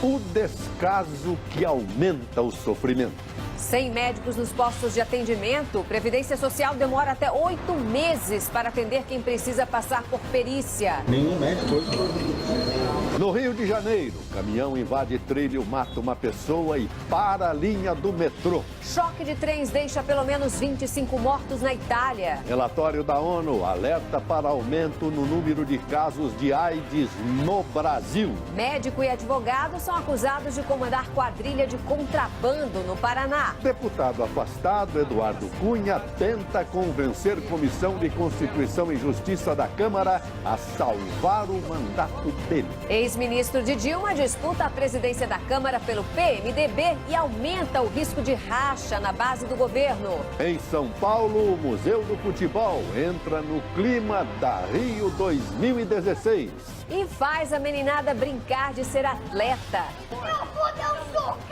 o descaso que aumenta o sofrimento. Sem médicos nos postos de atendimento, Previdência Social demora até 8 meses para atender quem precisa passar por perícia. Nenhum médico hoje. No Rio de Janeiro, caminhão invade trilho, mata uma pessoa e para a linha do metrô. Choque de trens deixa pelo menos 25 mortos na Itália. Relatório da ONU alerta para aumento no número de casos de AIDS no Brasil. Médico e advogado são acusados de comandar quadrilha de contrabando no Paraná. Deputado afastado, Eduardo Cunha, tenta convencer Comissão de Constituição e Justiça da Câmara a salvar o mandato dele. Ex-ministro de Dilma disputa a presidência da Câmara pelo PMDB e aumenta o risco de racha na base do governo. Em São Paulo, o Museu do Futebol entra no clima da Rio 2016. E faz a meninada brincar de ser atleta. Eu vou dar um socão!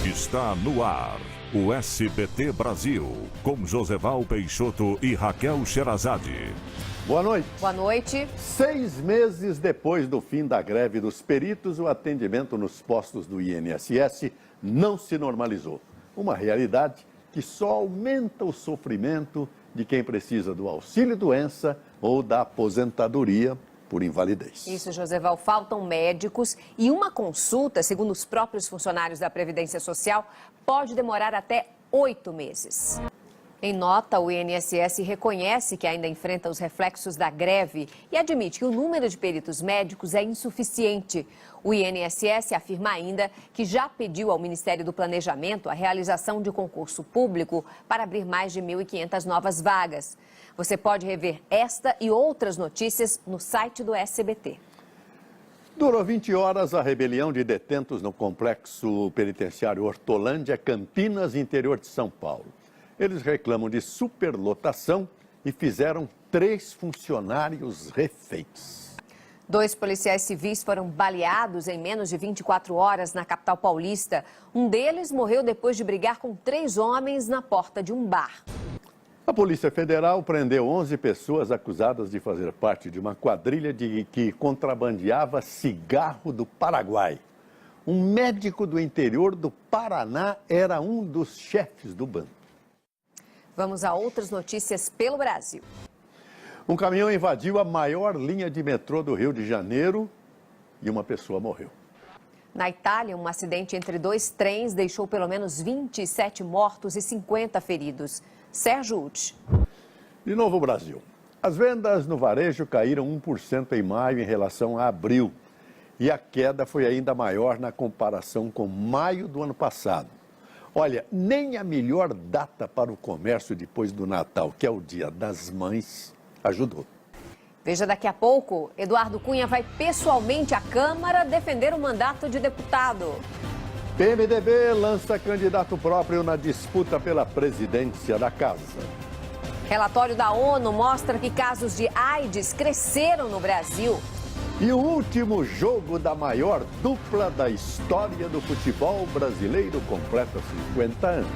Está no ar o SBT Brasil, com Joseval Peixoto e Raquel Sherazade. Boa noite. Boa noite. 6 meses depois do fim da greve dos peritos, o atendimento nos postos do INSS não se normalizou. Uma realidade que só aumenta o sofrimento de quem precisa do auxílio-doença ou da aposentadoria por invalidez. Isso, Joseval, faltam médicos e uma consulta, segundo os próprios funcionários da Previdência Social, pode demorar até 8 meses. Em nota, o INSS reconhece que ainda enfrenta os reflexos da greve e admite que o número de peritos médicos é insuficiente. O INSS afirma ainda que já pediu ao Ministério do Planejamento a realização de concurso público para abrir mais de 1.500 novas vagas. Você pode rever esta e outras notícias no site do SBT. Durou 20 horas a rebelião de detentos no complexo penitenciário Hortolândia, Campinas, interior de São Paulo. Eles reclamam de superlotação e fizeram 3 funcionários reféns. 2 policiais civis foram baleados em menos de 24 horas na capital paulista. Um deles morreu depois de brigar com 3 homens na porta de um bar. A Polícia Federal prendeu 11 pessoas acusadas de fazer parte de uma quadrilha que contrabandeava cigarro do Paraguai. Um médico do interior do Paraná era um dos chefes do bando. Vamos a outras notícias pelo Brasil. Um caminhão invadiu a maior linha de metrô do Rio de Janeiro e uma pessoa morreu. Na Itália, um acidente entre 2 trens deixou pelo menos 27 mortos e 50 feridos. Sérgio Uti. De novo, Brasil. As vendas no varejo caíram 1% em maio em relação a abril. E a queda foi ainda maior na comparação com maio do ano passado. Olha, nem a melhor data para o comércio depois do Natal, que é o Dia das Mães, ajudou. Veja daqui a pouco, Eduardo Cunha vai pessoalmente à Câmara defender o mandato de deputado. PMDB lança candidato próprio na disputa pela presidência da casa. Relatório da ONU mostra que casos de AIDS cresceram no Brasil. E o último jogo da maior dupla da história do futebol brasileiro completa 50 anos.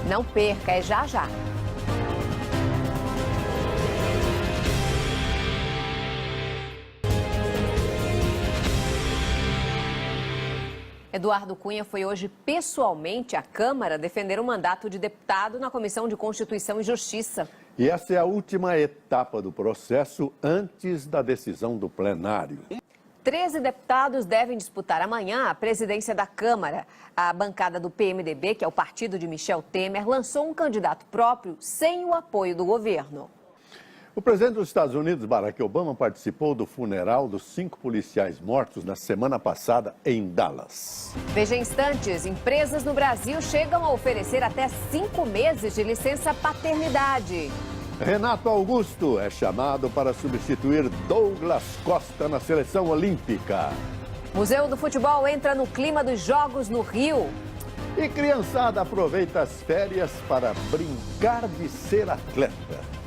Não perca, é já já. Eduardo Cunha foi hoje pessoalmente à Câmara defender o mandato de deputado na Comissão de Constituição e Justiça. E essa é a última etapa do processo antes da decisão do plenário. 13 deputados devem disputar amanhã a presidência da Câmara. A bancada do PMDB, que é o partido de Michel Temer, lançou um candidato próprio sem o apoio do governo. O presidente dos Estados Unidos, Barack Obama, participou do funeral dos 5 policiais mortos na semana passada em Dallas. Veja em instantes, empresas no Brasil chegam a oferecer até 5 meses de licença paternidade. Renato Augusto é chamado para substituir Douglas Costa na seleção olímpica. Museu do Futebol entra no clima dos Jogos no Rio. E criançada aproveita as férias para brincar de ser atleta.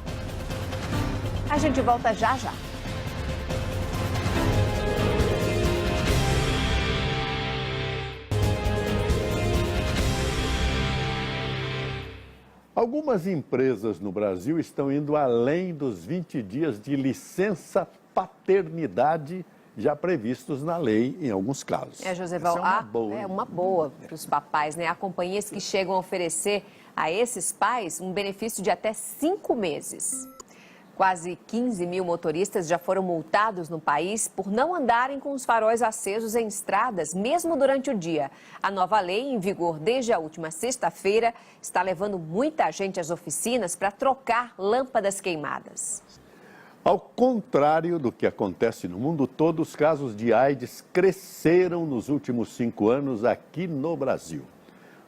A gente volta já já. Algumas empresas no Brasil estão indo além dos 20 dias de licença paternidade já previstos na lei em alguns casos. Joseval, é uma boa para os papais, né? Há companhias que chegam a oferecer a esses pais um benefício de até 5 meses. Quase 15 mil motoristas já foram multados no país por não andarem com os faróis acesos em estradas, mesmo durante o dia. A nova lei, em vigor desde a última sexta-feira, está levando muita gente às oficinas para trocar lâmpadas queimadas. Ao contrário do que acontece no mundo todo, os casos de AIDS cresceram nos últimos 5 anos aqui no Brasil.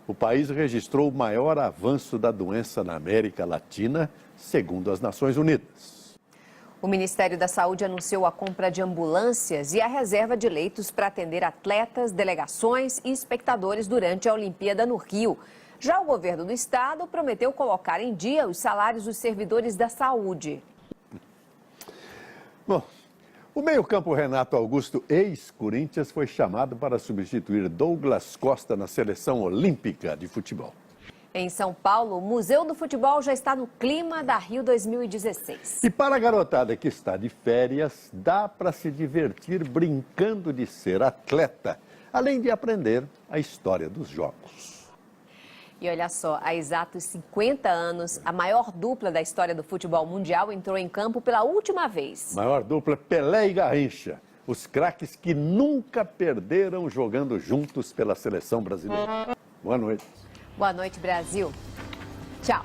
O país registrou o maior avanço da doença na América Latina, segundo as Nações Unidas. O Ministério da Saúde anunciou a compra de ambulâncias e a reserva de leitos para atender atletas, delegações e espectadores durante a Olimpíada no Rio. Já o governo do estado prometeu colocar em dia os salários dos servidores da saúde. Bom, o meio-campo Renato Augusto, ex-Corinthians, foi chamado para substituir Douglas Costa na seleção olímpica de futebol. Em São Paulo, o Museu do Futebol já está no clima da Rio 2016. E para a garotada que está de férias, dá para se divertir brincando de ser atleta, além de aprender a história dos jogos. E olha só, há exatos 50 anos, a maior dupla da história do futebol mundial entrou em campo pela última vez. Maior dupla Pelé e Garrincha, os craques que nunca perderam jogando juntos pela seleção brasileira. Boa noite. Boa noite, Brasil. Tchau.